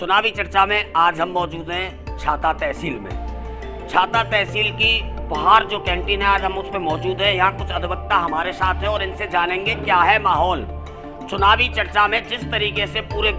चुनावी चर्चा में आज हम मौजूद हैं छाता तहसील में। छाता तहसील की बाहर जो कैंटीन है आज हम उस पर मौजूद हैं। यहाँ कुछ अधिवक्ता हमारे साथ हैं और इनसे जानेंगे क्या है माहौल चुनावी चर्चा में। जिस तरीके से पूरे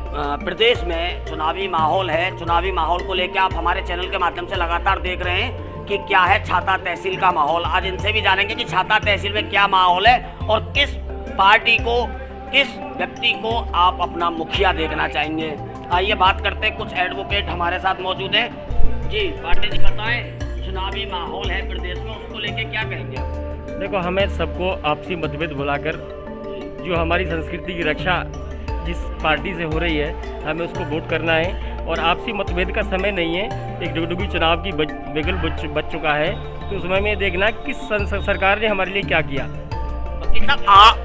प्रदेश में चुनावी माहौल है, चुनावी माहौल को लेकर आप हमारे चैनल के माध्यम से लगातार देख रहे हैं कि क्या है छाता तहसील का माहौल। आज इनसे भी जानेंगे कि छाता तहसील में क्या माहौल है और किस पार्टी को, किस व्यक्ति को आप अपना मुखिया देखना चाहेंगे। आइए बात करते हैं, कुछ एडवोकेट हमारे साथ मौजूद हैं। जी पांडे जी बताएं, चुनावी माहौल है प्रदेश में, उसको लेके क्या कहेंगे आप? देखो, हमें सबको आपसी मतभेद भुलाकर जो हमारी संस्कृति की रक्षा जिस पार्टी से हो रही है हमें उसको वोट करना है। और आपसी मतभेद का समय नहीं है, एक डुगडुगी चुनाव की बिगुल बच चुका है, तो उसमें में देखना किस सरकार ने हमारे लिए क्या किया।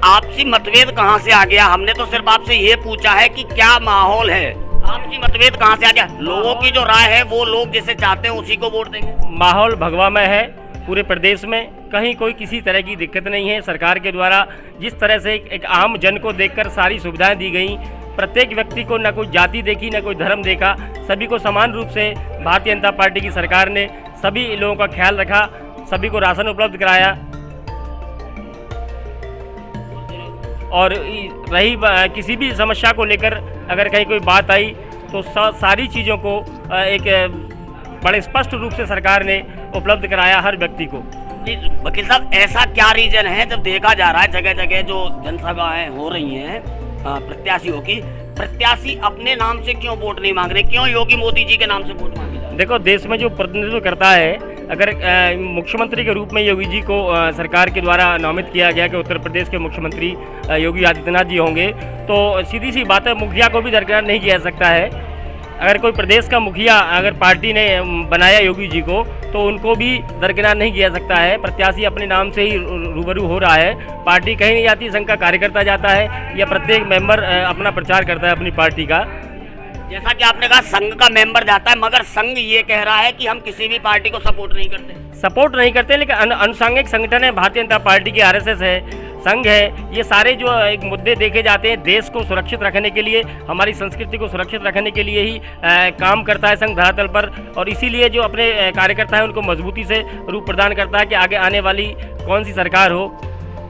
आपसी मतभेद कहाँ से आ गया? हमने तो सिर्फ आपसे ये पूछा है कि क्या माहौल है, आपसी मतभेद कहाँ से आ गया? लोगों की जो राय है वो लोग जिसे चाहते हैं उसी को वोट देंगे। माहौल भगवामय है पूरे प्रदेश में, कहीं कोई किसी तरह की दिक्कत नहीं है। सरकार के द्वारा जिस तरह से एक आम जन को देखकर सारी सुविधाएं दी गई, प्रत्येक व्यक्ति को न कोई जाति देखी न कोई धर्म देखा, सभी को समान रूप से भारतीय जनता पार्टी की सरकार ने सभी लोगों का ख्याल रखा, सभी को राशन उपलब्ध कराया। और रही किसी भी समस्या को लेकर अगर कहीं कोई बात आई तो सारी चीज़ों को एक बड़े स्पष्ट रूप से सरकार ने उपलब्ध कराया हर व्यक्ति को। वकील साहब, ऐसा क्या रीजन है जब देखा जा रहा है जगह जगह जो जनसभाएं हो रही हैं प्रत्याशियों की, प्रत्याशी अपने नाम से क्यों वोट नहीं मांग रहे, क्यों योगी मोदी जी के नाम से वोट मांगे जा रहे? देखो, देश में जो प्रतिनिधित्व करता है, अगर मुख्यमंत्री के रूप में योगी जी को सरकार के द्वारा नामित किया गया कि उत्तर प्रदेश के मुख्यमंत्री योगी आदित्यनाथ जी होंगे, तो सीधी सी बात है मुखिया को भी दरकिनार नहीं किया जा सकता है। अगर कोई प्रदेश का मुखिया अगर पार्टी ने बनाया योगी जी को तो उनको भी दरकिनार नहीं किया सकता है। प्रत्याशी अपने नाम से ही रूबरू हो रहा है, पार्टी कहीं नहीं जाती, संघ का कार्यकर्ता जाता है या प्रत्येक मेंबर अपना प्रचार करता है अपनी पार्टी का। जैसा कि आपने कहा संघ का मेंबर जाता है, मगर संघ ये कह रहा है कि हम किसी भी पार्टी को सपोर्ट नहीं करते, लेकिन अनुसांगिक संगठन है, भारतीय जनता पार्टी की RSS है, संघ है, ये सारे जो एक मुद्दे देखे जाते हैं देश को सुरक्षित रखने के लिए, हमारी संस्कृति को सुरक्षित रखने के लिए ही काम करता है संघ धरातल पर। और इसीलिए जो अपने कार्यकर्ता हैं उनको मजबूती से रूप प्रदान करता है कि आगे आने वाली कौन सी सरकार हो।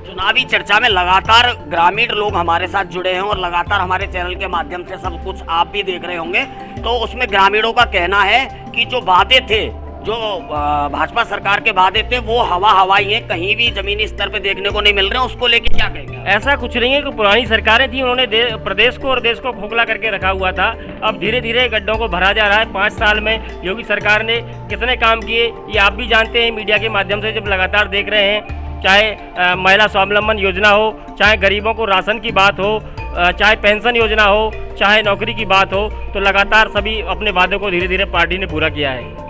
चुनावी चर्चा में लगातार ग्रामीण लोग हमारे साथ जुड़े हैं और लगातार हमारे चैनल के माध्यम से सब कुछ आप भी देख रहे होंगे, तो उसमें ग्रामीणों का कहना है कि जो वादे थे, जो भाजपा सरकार के वादे थे, वो हवाई है, कहीं भी जमीनी स्तर पे देखने को नहीं मिल रहे हैं। उसको लेके क्या कहेंगे? ऐसा कुछ नहीं है कि पुरानी सरकारें थी, उन्होंने प्रदेश को और देश को खोखला करके रखा हुआ था। अब धीरे धीरे गड्ढों को भरा जा रहा है। 5 साल में योगी सरकार ने कितने काम किए ये आप भी जानते हैं, मीडिया के माध्यम से जब लगातार देख रहे हैं। चाहे महिला स्वावलंबन योजना हो, चाहे गरीबों को राशन की बात हो, चाहे पेंशन योजना हो, चाहे नौकरी की बात हो, तो लगातार सभी अपने वादों को धीरे धीरे पार्टी ने पूरा किया है।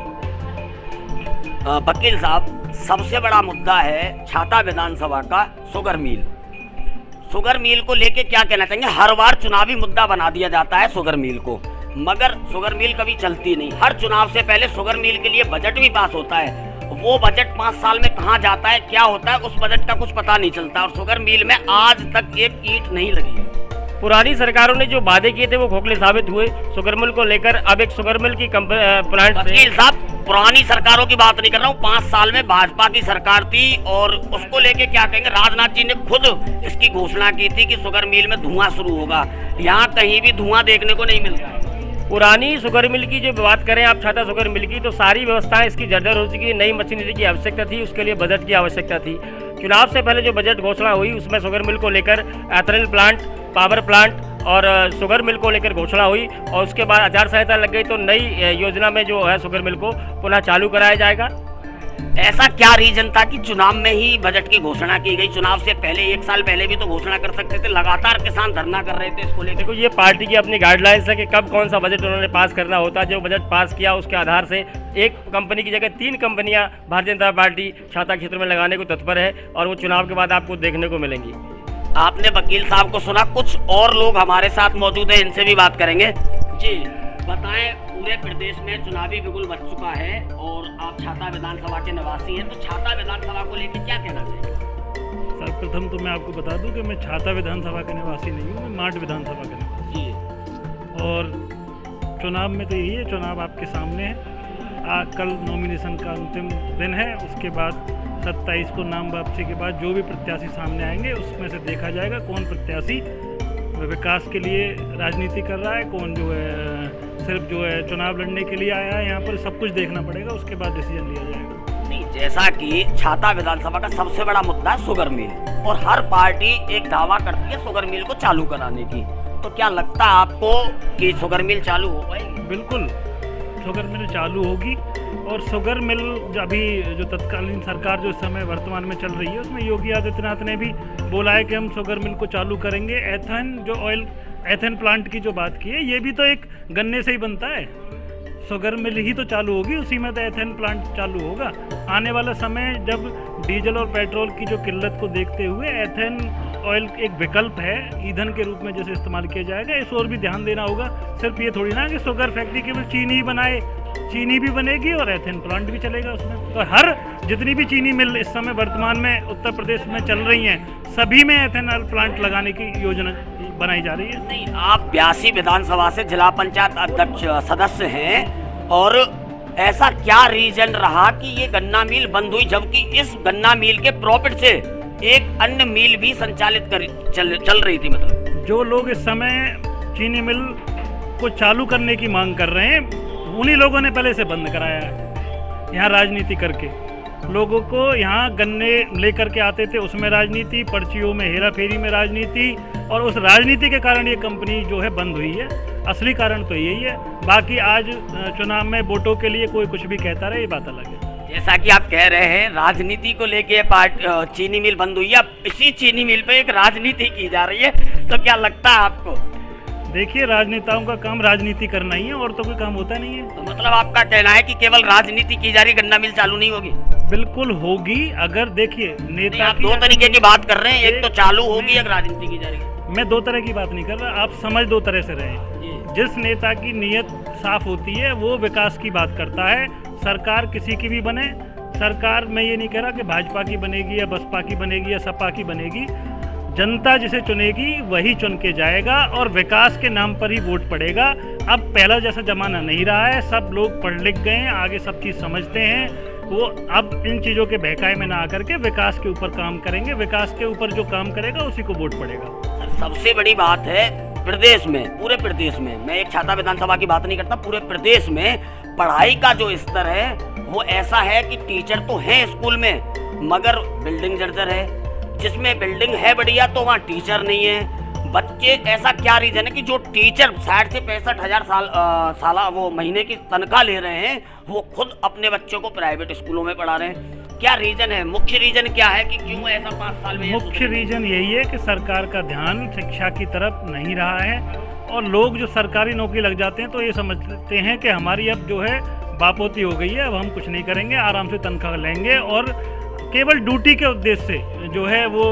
वकील साहब, सबसे बड़ा मुद्दा है छाता विधानसभा का शुगर मिल। शुगर मिल को लेके क्या कहना चाहेंगे? हर बार चुनावी मुद्दा बना दिया जाता है शुगर मिल को, मगर शुगर मिल कभी चलती नहीं। हर चुनाव से पहले शुगर मिल के लिए बजट भी पास होता है, वो बजट 5 साल में कहाँ जाता है, क्या होता है, उस बजट का कुछ पता नहीं चलता। और शुगर मिल में आज तक एक ईंट नहीं लगी है। पुरानी सरकारों ने जो वादे किए थे वो खोखले साबित हुए। शुगर मिल को लेकर अब एक शुगर मिल की प्लांट। वकील साहब, पुरानी सरकारों की बात नहीं कर रहा हूँ, 5 साल में भाजपा की सरकार थी और उसको लेके क्या कहेंगे? राजनाथ जी ने खुद इसकी घोषणा की थी कि शुगर मिल में धुआं शुरू होगा, यहाँ कहीं भी धुआं देखने को नहीं मिलता है। पुरानी शुगर मिल की जो बात करें आप, छाता शुगर मिल की, तो सारी व्यवस्थाएं इसकी जर्जर हो चुकी है। नई मशीनरी की आवश्यकता थी, उसके लिए बजट की आवश्यकता थी। चुनाव से पहले जो बजट घोषणा हुई उसमें शुगर मिल को लेकर एथेनॉल प्लांट, पावर प्लांट और शुगर मिल को लेकर घोषणा हुई और उसके बाद आचार संहिता लग गई, तो नई योजना में जो है शुगर मिल को पुनः चालू कराया जाएगा। ऐसा क्या रीजन था कि चुनाव में ही बजट की घोषणा की गई? चुनाव से पहले 1 साल पहले भी तो घोषणा कर सकते थे। लगातार किसान धरना कर रहे थे इसको लेकर। देखो, ये पार्टी की अपनी गाइडलाइंस है कि कब कौन सा बजट उन्होंने पास करना होता है। जो बजट पास किया उसके आधार से एक कंपनी की जगह 3 कंपनियां भारतीय जनता पार्टी छाता क्षेत्र में लगाने को तत्पर है और वो चुनाव के बाद आपको देखने को मिलेंगी। आपने वकील साहब को सुना, कुछ और लोग हमारे साथ मौजूद हैं, इनसे भी बात करेंगे। जी बताएं, पूरे प्रदेश में चुनावी बिगुल बच चुका है और आप छाता विधानसभा के निवासी हैं, तो छाता विधानसभा को लेकर क्या कहना चाहिए? सर्वप्रथम तो मैं आपको बता दूं कि मैं छाता विधानसभा का निवासी नहीं हूँ, मैं माट विधानसभा का निवासी। जी। और चुनाव में तो यही है, चुनाव आपके सामने है। कल नॉमिनेशन का अंतिम दिन है, उसके बाद 27 को नाम वापसी के बाद जो भी प्रत्याशी सामने आएंगे उसमें से देखा जाएगा कौन प्रत्याशी विकास के लिए राजनीति कर रहा है, कौन जो है सिर्फ जो है चुनाव लड़ने के लिए आया है। यहाँ पर सब कुछ देखना पड़ेगा, उसके बाद डिसीजन लिया जाएगा। नहीं, जैसा कि छाता विधानसभा का सबसे बड़ा मुद्दा है शुगर मिल, और हर पार्टी एक दावा करती है शुगर मिल को चालू कराने की, तो क्या लगता है आपको कि शुगर मिल चालू हो पाएगी? बिल्कुल शुगर मिल चालू होगी, और शुगर मिल अभी जो तत्कालीन सरकार जो इस समय वर्तमान में चल रही है उसमें योगी आदित्यनाथ ने भी बोला है कि हम शुगर मिल को चालू करेंगे। एथेन प्लांट की जो बात की है, ये भी तो एक गन्ने से ही बनता है। शुगर मिल ही तो चालू होगी, उसी में तो एथेन प्लांट चालू होगा। आने वाला समय जब डीजल और पेट्रोल की जो किल्लत को देखते हुए एथेन ऑयल एक विकल्प है, ईंधन के रूप में जैसे इस्तेमाल किया जाएगा, इस ओर भी ध्यान देना होगा। सिर्फ ये थोड़ी ना कि शुगर फैक्ट्री केवल चीनी ही बनाए, चीनी भी बनेगी और एथेन प्लांट भी चलेगा उसमें। तो हर जितनी भी चीनी मिल इस समय वर्तमान में उत्तर प्रदेश में चल रही हैं, सभी में एथेनॉल प्लांट लगाने की योजना बनाई जा रही है। नहीं, आप 82 विधानसभा से जिला पंचायत अध्यक्ष सदस्य हैं, और ऐसा क्या रीजन रहा कि ये गन्ना मिल बंद हुई, जबकि इस गन्ना मिल के प्रॉफिट से एक अन्य मिल भी संचालित चल रही थी? मतलब जो लोग इस समय चीनी मिल को चालू करने की मांग कर रहे हैं, उन्हीं लोगों ने पहले से बंद कराया है। यहाँ राजनीति करके लोगों को यहाँ गन्ने लेकर के आते थे, उसमें राजनीति, पर्चियों में हेरा फेरी में राजनीति, और उस राजनीति के कारण ये कंपनी जो है बंद हुई है। असली कारण तो यही है। बाकी आज चुनाव में वोटों के लिए कोई कुछ भी कहता रहे, ये बात अलग है। जैसा कि आप कह रहे हैं राजनीति को लेके चीनी मिल बंद हुई है, अब इसी चीनी मिल पे एक राजनीति की जा रही है, तो क्या लगता है आपको? देखिए, राजनेताओं का काम राजनीति करना ही है, और तो कोई काम होता नहीं है। तो मतलब आपका कहना है कि केवल राजनीति की जा रही, गन्ना मिल चालू नहीं होगी? बिल्कुल होगी। अगर देखिए नेता आप दो तरीके की बात कर रहे हैं, एक तो चालू होगी, एक राजनीति की जा रही है। मैं दो तरह की बात नहीं कर रहा, आप समझ दो तरह से रहे। जिस नेता की नीयत साफ होती है वो विकास की बात करता है। सरकार किसी की भी बने, सरकार मैं ये नहीं कह रहा कि भाजपा की बनेगी या बसपा की बनेगी या सपा की बनेगी, जनता जिसे चुनेगी वही चुन के जाएगा, और विकास के नाम पर ही वोट पड़ेगा। अब पहला जैसा जमाना नहीं रहा है, सब लोग पढ़ लिख गए हैं, आगे सब चीज़ समझते हैं। वो अब इन चीज़ों के बहकाए में ना आकर के विकास के ऊपर काम करेंगे। विकास के ऊपर जो काम करेगा उसी को वोट पड़ेगा। सबसे बड़ी बात है प्रदेश में, पूरे प्रदेश में, मैं एक छाता विधानसभा की बात नहीं करता, पूरे प्रदेश में पढ़ाई का जो स्तर है वो ऐसा है कि टीचर तो हैं स्कूल में, मगर बिल्डिंग जर्जर है। जिसमें बिल्डिंग है बढ़िया तो वहाँ टीचर नहीं है। बच्चे, ऐसा क्या रीजन है कि जो टीचर 60 से 65 हजार साला वो महीने की तनख्वाह ले रहे हैं, वो खुद अपने बच्चों को प्राइवेट स्कूलों में पढ़ा रहे हैं? क्या रीजन है? मुख्य रीजन क्या है कि क्यों ऐसा 5 साल में? मुख्य रीजन यही है कि सरकार का ध्यान शिक्षा की तरफ नहीं रहा है, और लोग जो सरकारी नौकरी लग जाते हैं तो ये समझते हैं कि हमारी अब जो है बापोती हो गई है, अब हम कुछ नहीं करेंगे, आराम से तनख्वाह लेंगे, और केवल ड्यूटी के उद्देश्य से जो है वो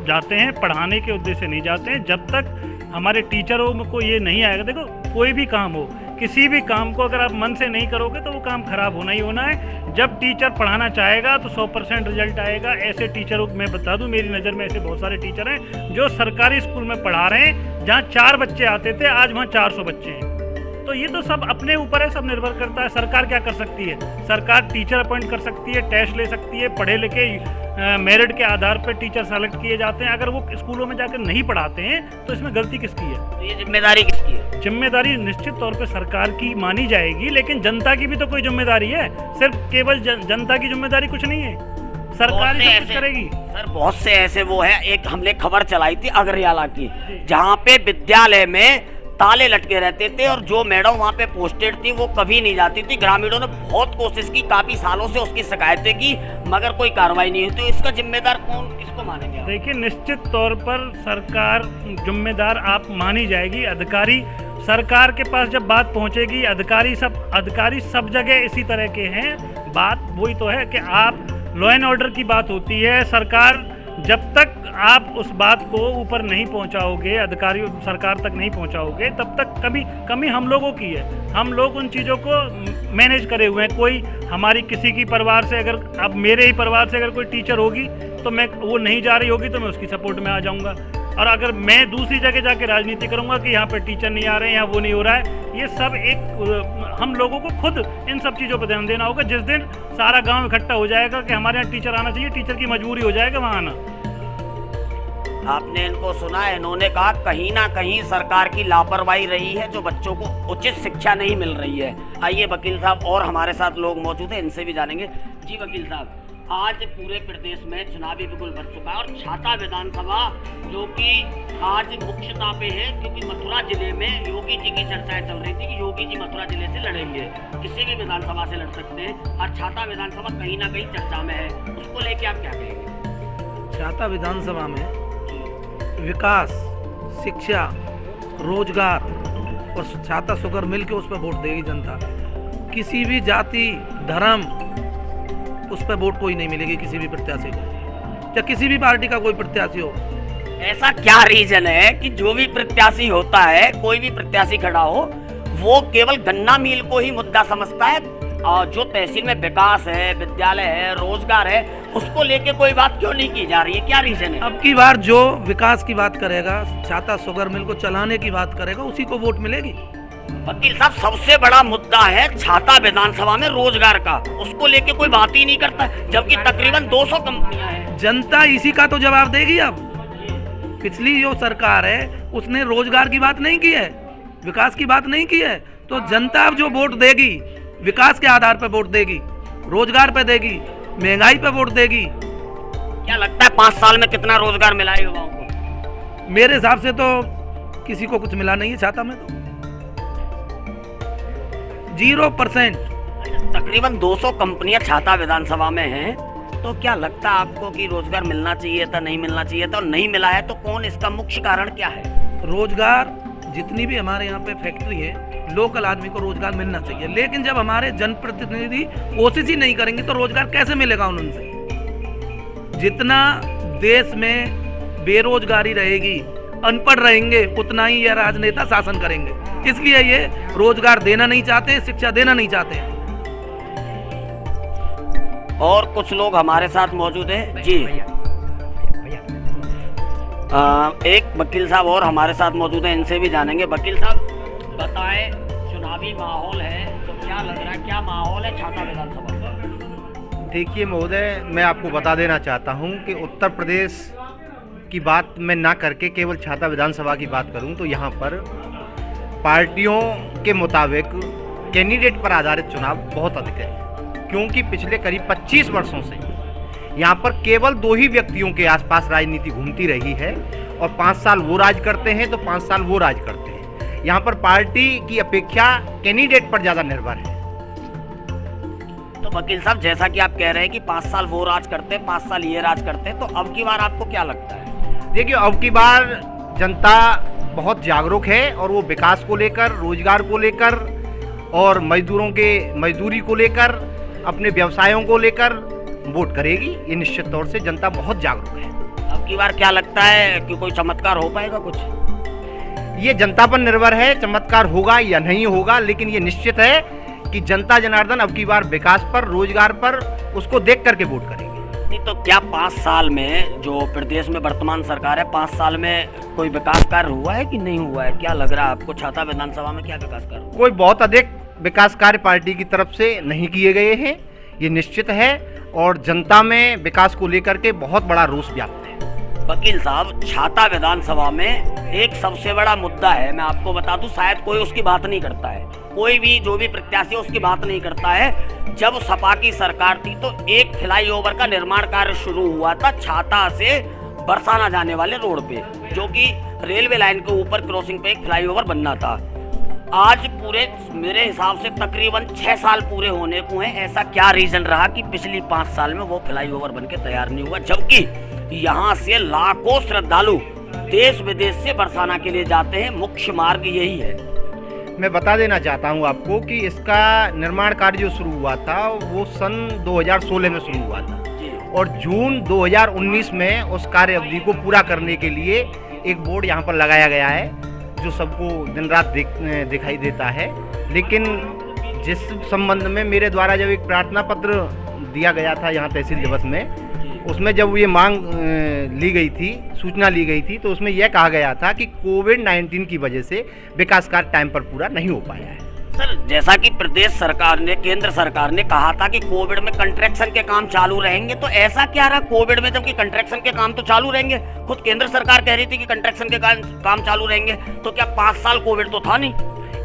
जाते हैं, पढ़ाने के उद्देश्य से नहीं जाते हैं। जब तक हमारे टीचरों को ये नहीं आएगा, देखो कोई भी काम हो, किसी भी काम को अगर आप मन से नहीं करोगे तो वो काम खराब होना ही होना है। जब टीचर पढ़ाना चाहेगा तो 100% रिजल्ट आएगा। ऐसे टीचरों को मैं बता दूं, मेरी नज़र में ऐसे बहुत सारे टीचर हैं जो सरकारी स्कूल में पढ़ा रहे हैं, जहाँ 4 बच्चे आते थे आज वहाँ 400 बच्चे हैं। तो ये तो सब अपने ऊपर है, सब निर्भर करता है। सरकार क्या कर सकती है? सरकार टीचर अपॉइंट कर सकती है, टेस्ट ले सकती है, पढ़े लिखे मेरिट के आधार पर टीचर सेलेक्ट किए जाते हैं। अगर वो स्कूलों में जाकर नहीं पढ़ाते हैं तो इसमें गलती किसकी है? तो ये जिम्मेदारी किसकी है? जिम्मेदारी निश्चित तौर पे सरकार की मानी जाएगी, लेकिन जनता की भी तो कोई जिम्मेदारी है। सिर्फ केवल जनता की जिम्मेदारी कुछ नहीं है, सरकार ही सब कुछ करेगी। सर, बहुत से ऐसे वो है, एक हमने खबर चलाई थी अगरयाला की, जहाँ पे विद्यालय में ताले लटके रहते थे, और जो मैडम वहाँ पे पोस्टेड थी वो कभी नहीं जाती थी। ग्रामीणों ने बहुत कोशिश की, काफी सालों से उसकी शिकायतें की, मगर कोई कार्रवाई नहीं हुई। तो इसका जिम्मेदार कौन, किसको मानेंगे? देखिए, निश्चित तौर पर सरकार जिम्मेदार आप मानी जाएगी। अधिकारी, सरकार के पास जब बात पहुंचेगी, अधिकारी सब जगह इसी तरह के हैं। बात वही तो है कि आप लॉ एंड ऑर्डर की बात होती है, सरकार जब तक आप उस बात को ऊपर नहीं पहुंचाओगे, अधिकारी सरकार तक नहीं पहुंचाओगे, तब तक कमी हम लोगों की है। हम लोग उन चीज़ों को मैनेज करे हुए हैं। कोई हमारी किसी की परिवार से, अगर अब मेरे ही परिवार से अगर कोई टीचर होगी तो मैं वो नहीं जा रही होगी तो मैं उसकी सपोर्ट में आ जाऊंगा। और अगर मैं दूसरी जगह जाके राजनीति करूंगा कि यहाँ पे टीचर नहीं आ रहे हैं, यहाँ वो नहीं हो रहा है, ये सब एक हम लोगों को खुद इन सब चीज़ों पर ध्यान देना होगा। जिस दिन सारा गांव इकट्ठा हो जाएगा कि हमारे यहाँ टीचर आना चाहिए, टीचर की मजबूरी हो जाएगा वहाँ आना। आपने इनको सुना है, इन्होंने कहा कहीं ना कहीं सरकार की लापरवाही रही है, जो बच्चों को उचित शिक्षा नहीं मिल रही है। आइए वकील साहब, और हमारे साथ लोग मौजूद हैं, इनसे भी जानेंगे। जी वकील साहब, आज पूरे प्रदेश में चुनावी बिगुल बढ़ चुका है और छाता विधानसभा जो कि आज मुख्यता पे है, क्योंकि मथुरा जिले में योगी जी की चर्चाएं चल रही थी कि योगी जी मथुरा जिले से लड़ेंगे, किसी भी विधानसभा से लड़ सकते हैं, और छाता विधानसभा कहीं ना कहीं चर्चा में है, उसको लेके आप क्या कहेंगे? छाता विधानसभा में विकास, शिक्षा, रोजगार और छाता शुगर मिलकर उस पर वोट देगी जनता। किसी भी जाति, धर्म, उस पर वोट कोई नहीं मिलेगी किसी भी प्रत्याशी को, या किसी भी पार्टी का कोई प्रत्याशी हो। ऐसा क्या रीजन है कि जो भी प्रत्याशी होता है, कोई भी प्रत्याशी खड़ा हो, वो केवल गन्ना मिल को ही मुद्दा समझता है, और जो तहसील में विकास है, विद्यालय है, रोजगार है, उसको लेके कोई बात क्यों नहीं की जा रही है? क्या रीजन है? अब की बार जो विकास की बात करेगा, छाता शुगर मिल को चलाने की बात करेगा, उसी को वोट मिलेगी। वकील साहब, सबसे बड़ा मुद्दा है छाता विधानसभा में रोजगार का, उसको लेके कोई बात ही नहीं करता, जबकि तकरीबन 200 कंपनियां हैं। जनता इसी का तो जवाब देगी। अब पिछली जो सरकार है उसने रोजगार की बात नहीं की है, विकास की बात नहीं की है, तो जनता अब जो वोट देगी विकास के आधार पर वोट देगी, रोजगार पे देगी, महंगाई पे वोट देगी। क्या लगता है 5 साल में कितना रोजगार मिला है युवाओं को? मेरे हिसाब से तो किसी को कुछ मिला नहीं है छाता में, तो 0%। तकरीबन 200 कंपनियां छाता विधानसभा में हैं, तो क्या लगता है आपको कि रोजगार मिलना चाहिए था, नहीं मिलना चाहिए था, और नहीं मिला है तो कौन, इसका मुख्य कारण क्या है? रोजगार, जितनी भी हमारे यहाँ पे फैक्ट्री है, लोकल आदमी को रोजगार मिलना चाहिए, लेकिन जब हमारे जनप्रतिनिधि कोशिश ही नहीं करेंगे तो रोजगार कैसे मिलेगा उनसे? जितना देश में बेरोजगारी रहेगी, अनपढ़ रहेंगे, उतना ही यह राजनेता शासन करेंगे। इसलिए ये रोजगार देना नहीं चाहते, शिक्षा देना नहीं चाहते हैं। और कुछ लोग हमारे साथ मौजूद हैं। जी एक वकील साहब और हमारे साथ मौजूद हैं, इनसे भी जानेंगे। वकील साहब बताएं, चुनावी माहौल है तो क्या लग रहा है, क्या माहौल है छाता विधानसभा का? देखिए महोदय, मैं आपको बता देना चाहता हूं कि उत्तर प्रदेश की बात मैं ना करके केवल छाता विधानसभा की बात करूं तो यहाँ पर पार्टियों के मुताबिक कैंडिडेट पर आधारित चुनाव बहुत अधिक है, क्योंकि पिछले करीब 25 वर्षों से यहाँ पर केवल 2 ही व्यक्तियों के आसपास राजनीति घूमती रही है, और 5 साल वो राज करते हैं तो 5 साल वो राज करते हैं। यहाँ पर पार्टी की अपेक्षा कैंडिडेट पर ज़्यादा निर्भर है। तो वकील साहब, जैसा कि आप कह रहे हैं कि 5 साल वो राज करते हैं, 5 साल ये राज करते हैं, तो अब की बार आपको क्या लगता है? देखिए, अब की बार जनता बहुत जागरूक है, और वो विकास को लेकर, रोजगार को लेकर, और मजदूरों के मजदूरी को लेकर, अपने व्यवसायों को लेकर वोट करेगी। ये निश्चित तौर से जनता बहुत जागरूक है। अब की बार क्या लगता है कि कोई चमत्कार हो पाएगा कुछ? ये जनता पर निर्भर है, चमत्कार होगा या नहीं होगा, लेकिन ये निश्चित है कि जनता जनार्दन अब की बार विकास पर, रोजगार पर, उसको देख करके वोट करेगी। नहीं तो क्या 5 साल में जो प्रदेश में वर्तमान सरकार है, 5 साल में कोई विकास कार्य हुआ है कि नहीं हुआ है? क्या लग रहा है आपको छाता विधानसभा में क्या विकास कार्य हुआ? कोई बहुत अधिक विकास कार्य पार्टी की तरफ से नहीं किए गए हैं, ये निश्चित है, और जनता में विकास को लेकर के बहुत बड़ा रोष व्याप्त है। वकील साहब, छाता विधानसभा में एक सबसे बड़ा मुद्दा है, मैं आपको बता दूं, शायद कोई उसकी बात नहीं करता है, कोई भी जो भी प्रत्याशी उसकी बात नहीं करता है। जब सपा की सरकार थी तो एक फ्लाईओवर का निर्माण कार्य शुरू हुआ था छाता से बरसाना जाने वाले रोड पे, जो कि रेलवे लाइन के ऊपर क्रॉसिंग पे एक फ्लाईओवर बनना था। आज पूरे मेरे हिसाब से तकरीबन 6 साल पूरे होने को हैं। ऐसा क्या रीजन रहा कि पिछली 5 साल में वो फ्लाईओवर बनके तैयार नहीं हुआ, जबकि यहाँ से लाखों श्रद्धालु देश विदेश से बरसाना के लिए जाते हैं, मुख्य मार्ग यही है। मैं बता देना चाहता हूँ आपको कि इसका निर्माण कार्य जो शुरू हुआ था वो सन 2016 में शुरू हुआ था, और जून 2019 में उस कार्य अवधि को पूरा करने के लिए एक बोर्ड यहाँ पर लगाया गया है, जो सबको दिन रात दिखाई देता है। लेकिन जिस संबंध में मेरे द्वारा जब एक प्रार्थना पत्र दिया गया था यहाँ तहसील दिवस में, उसमें जब ये मांग ली गई थी, सूचना ली गई थी, तो उसमें यह कहा गया था कि कोविड-19 की वजह से विकास कार्य टाइम पर पूरा नहीं हो पाया है। सर, जैसा कि प्रदेश सरकार ने, केंद्र सरकार ने कहा था कि कोविड में कंस्ट्रक्शन के काम चालू रहेंगे, तो ऐसा क्या रहा कोविड में, जबकि कंस्ट्रक्शन के काम तो चालू रहेंगे? खुद केंद्र सरकार कह रही थी कि कंस्ट्रक्शन के काम चालू रहेंगे, तो क्या 5 साल कोविड तो था नहीं?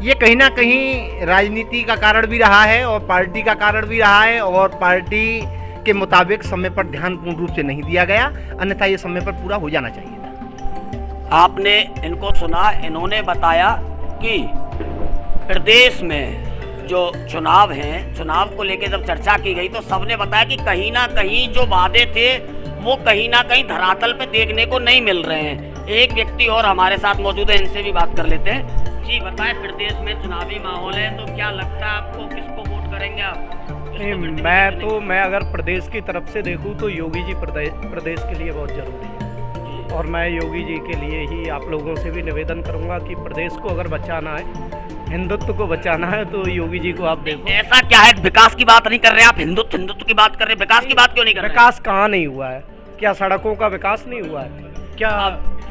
ये कहीं ना कहीं राजनीति का कारण भी रहा है और पार्टी का कारण भी रहा है, और पार्टी के मुताबिक समय पर ध्यान पूर्ण रूप से नहीं दिया गया, अन्यथा ये समय पर पूरा हो जाना चाहिए था। आपने इनको सुना, इन्होंने बताया कि प्रदेश में जो चुनाव हैं, चुनाव को लेकर जब चर्चा की गई तो सबने बताया कि कहीं ना कहीं जो वादे थे वो कहीं ना कहीं धरातल पे देखने को नहीं मिल रहे हैं। एक व्यक्ति और हमारे साथ मौजूद है, इनसे भी बात कर लेते हैं। जी बताएं, प्रदेश में चुनावी माहौल है तो क्या लगता है आपको, किसको वोट करेंगे आप? मैं अगर प्रदेश की तरफ से देखूं तो योगी जी प्रदेश के लिए बहुत ज़रूरी है, और मैं योगी जी के लिए ही आप लोगों से भी निवेदन करूंगा कि प्रदेश को अगर बचाना है, हिंदुत्व को बचाना है, तो योगी जी को आप देखो। ऐसा क्या है, विकास की बात नहीं कर रहे आप, हिंदुत्व की बात कर रहे हैं, विकास की बात क्यों नहीं कर रहे? विकास कहाँ नहीं हुआ है? क्या सड़कों का विकास नहीं हुआ है क्या?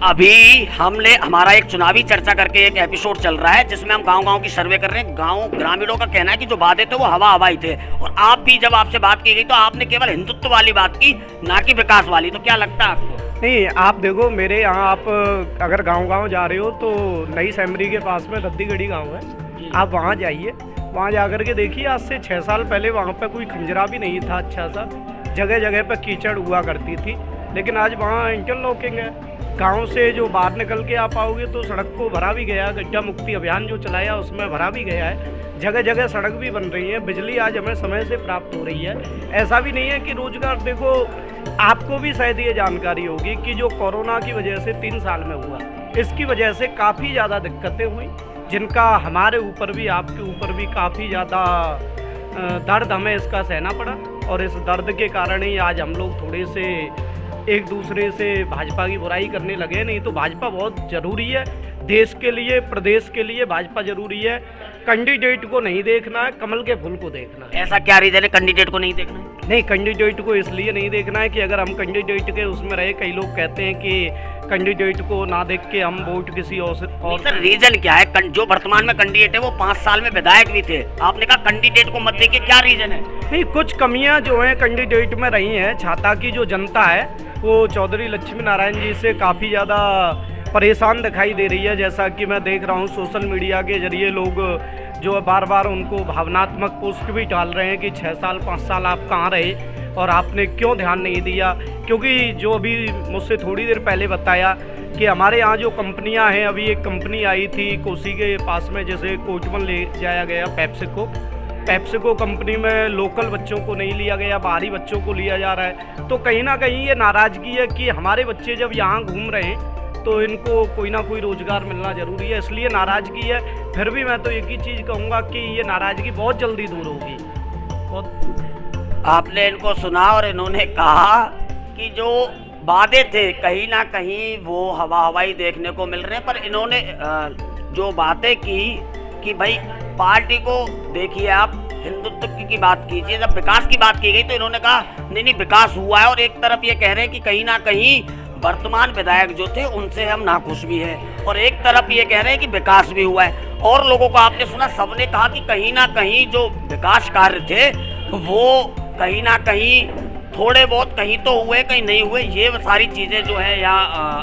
अभी हमारा एक चुनावी चर्चा करके एक एपिसोड चल रहा है जिसमें हम गांव-गांव की सर्वे कर रहे हैं। गांव ग्रामीणों का कहना है कि जो वादे थे वो हवाई थे, और आप भी जब आपसे बात की गई तो आपने केवल हिंदुत्व वाली बात की, ना कि विकास वाली। तो क्या लगता है आपको? नहीं, आप देखो, मेरे यहाँ आप अगर गांव-गांव जा रहे हो तो नई सैमरी के पास में रद्दीगढ़ी गाँव है, आप वहाँ जाइए, वहाँ जाकर के देखिए, आज से 6 साल पहले वहाँ पर कोई खंजरा भी नहीं था अच्छा सा, जगह जगह पर कीचड़ हुआ करती थी, लेकिन आज वहाँ इंटरलॉकिंग है। गांव से जो बाहर निकल के आप आओगे तो सड़क को भरा भी गया, गड्ढा मुक्ति अभियान जो चलाया उसमें भरा भी गया है, जगह जगह सड़क भी बन रही है, बिजली आज हमें समय से प्राप्त हो रही है। ऐसा भी नहीं है कि रोजगार, देखो आपको भी शायद ये जानकारी होगी कि जो कोरोना की वजह से 3 साल में हुआ, इसकी वजह से काफ़ी ज़्यादा दिक्कतें हुई, जिनका हमारे ऊपर भी, आपके ऊपर भी काफ़ी ज़्यादा दर्द हमें इसका सहना पड़ा, और इस दर्द के कारण ही आज हम लोग थोड़े से एक दूसरे से भाजपा की बुराई करने लगे। नहीं तो भाजपा बहुत ज़रूरी है देश के लिए, प्रदेश के लिए भाजपा ज़रूरी है। कैंडिडेट को नहीं देखना है, कमल के फूल को देखना है। ऐसा क्या रीजन है कैंडिडेट को नहीं देखना है? नहीं, कैंडिडेट को इसलिए नहीं देखना है कि अगर हम कैंडिडेट के उसमें रहे, कई लोग कहते हैं कि कैंडिडेट को ना देख के हम वोट किसी और सर, रीजन क्या है? जो वर्तमान में कैंडिडेट है वो 5 साल में विधायक भी थे, आपने कहा कैंडिडेट को मत देखिए, क्या रीजन है? नहीं, कुछ कमियां जो हैं कैंडिडेट में रही हैं। छाता की जो जनता है वो चौधरी लक्ष्मी नारायण जी से काफ़ी ज़्यादा परेशान दिखाई दे रही है, जैसा कि मैं देख रहा हूँ सोशल मीडिया के जरिए लोग जो बार बार उनको भावनात्मक पोस्ट भी डाल रहे हैं कि 6 साल 5 साल आप कहाँ रहे और आपने क्यों ध्यान नहीं दिया। क्योंकि जो अभी मुझसे थोड़ी देर पहले बताया कि हमारे यहाँ जो कंपनियाँ हैं, अभी एक कंपनी आई थी कोसी के पास में, जैसे कोटमन ले जाया गया पेप्सिको कंपनी में लोकल बच्चों को नहीं लिया गया, बाहरी बच्चों को लिया जा रहा है। तो कहीं ना कहीं ये नाराज़गी है कि हमारे बच्चे जब यहाँ घूम रहे हैं तो इनको कोई ना कोई रोज़गार मिलना ज़रूरी है, इसलिए नाराज़गी है। फिर भी मैं तो एक ही चीज़ कहूँगा कि ये नाराज़गी बहुत जल्दी दूर होगी। बहुत आपने इनको सुना और इन्होंने कहा कि जो वादे थे कहीं ना कहीं वो हवाई देखने को मिल रहे हैं, पर इन्होंने जो बातें की कि भाई पार्टी को देखिए, आप हिंदुत्व की बात कीजिए, जब विकास की बात की गई तो इन्होंने कहा नहीं विकास हुआ है, और एक तरफ ये कह रहे हैं कि कहीं ना कहीं वर्तमान विधायक जो थे उनसे हम नाखुश भी हैं, और एक तरफ ये कह रहे हैं कि विकास भी हुआ है। और लोगों को आपने सुना, सबने कहा कि कहीं ना कहीं जो विकास कार्य थे वो कहीं ना कहीं थोड़े बहुत कहीं तो हुए कहीं नहीं हुए। ये सारी चीज़ें जो है या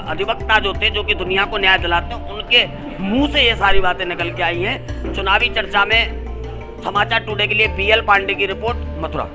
अधिवक्ता जो थे, जो कि दुनिया को न्याय दिलाते हैं, उनके मुंह से ये सारी बातें निकल के आई हैं। चुनावी चर्चा में समाचार टुडे के लिए BL पांडे की रिपोर्ट, मथुरा।